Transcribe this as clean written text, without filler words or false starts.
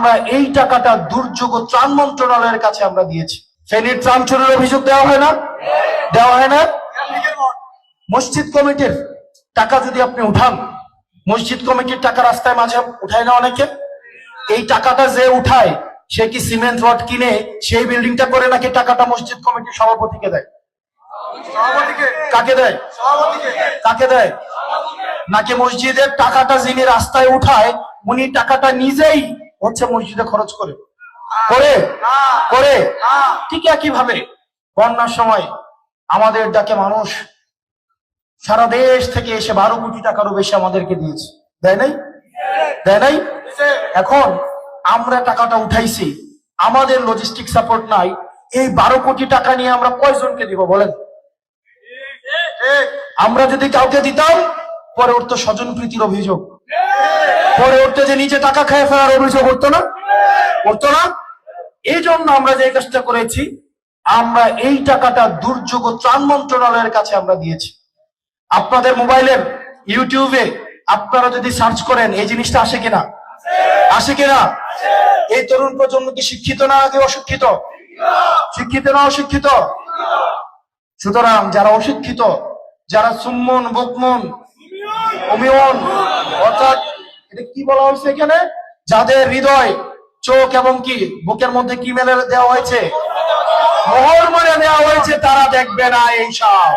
আমরা এই টাকাটা দুর্যোগ ত্রাণ মন্ত্রণালয়ের কাছে আমরা দিয়েছি। ফেনীর ত্রাণ চুরির অভিযোগ দেওয়া হয় না? দেওয়া হয় না? মসজিদ কমিটির টাকা যদি আপনি উঠান, মসজিদ কমিটির টাকা রাস্তায় মাঝে উঠায় না অনেকে? এই টাকাটা যে উঠায় সে কি সিমেন্ট রড কিনে সেই বিল্ডিংটা করে, নাকি টাকাটা মসজিদ কমিটির সভাপতিকে দেয়? কাকে দেয়? কাকে দেয়? নাকি মসজিদের টাকাটা যিনি রাস্তায় উঠায় উনি টাকাটা নিজেই হচ্ছে মসজিদে খরচ করে করে করে ঠিক একইভাবে বন্যার সময় আমাদের ডাকে মানুষ সারা দেশ থেকে এসে 12 কোটি টাকারও বেশি আমাদেরকে দিয়েছে, দেয় নাই? দেয় নাই? এখন আমরা টাকাটা উঠাইছি, আমাদের লজিস্টিক সাপোর্ট নাই, এই 12 কোটি টাকা নিয়ে আমরা কয়জনকে দিব বলেন? আমরা যদি কাউকে দিতাম পরে উঠতো স্বজন প্রীতির অভিযোগ, পরে উঠতো যে নিচে টাকা খেয়ে ফেলার অভিযোগ, উঠতো না? উঠতো না? এই জন্য আমরা যে কাজটা করেছি, আমরা এই টাকাটা দুর্যোগ ত্রাণ মন্ত্রণালয়ের কাছে আমরা দিয়েছি। আপনাদের মোবাইলের ইউটিউবে আপনারা যদি সার্চ করেন এই জিনিসটা আসে কিনা? আসে কিনা? এই তরুণ প্রজন্ম কি শিক্ষিত না আগে অশিক্ষিত? শিক্ষিত না অশিক্ষিত? সুতরাং যারা অশিক্ষিত, যারা সুম্মন বুকমন অমিয়ন, অর্থাৎ এটা কি বলা হয়েছে এখানে, যাদের হৃদয়, চোখ এবং কি বুকের মধ্যে কি মেলে দেওয়া হয়েছে, মোহর মেরে দেওয়া হয়েছে, তারা দেখবে না এইসব।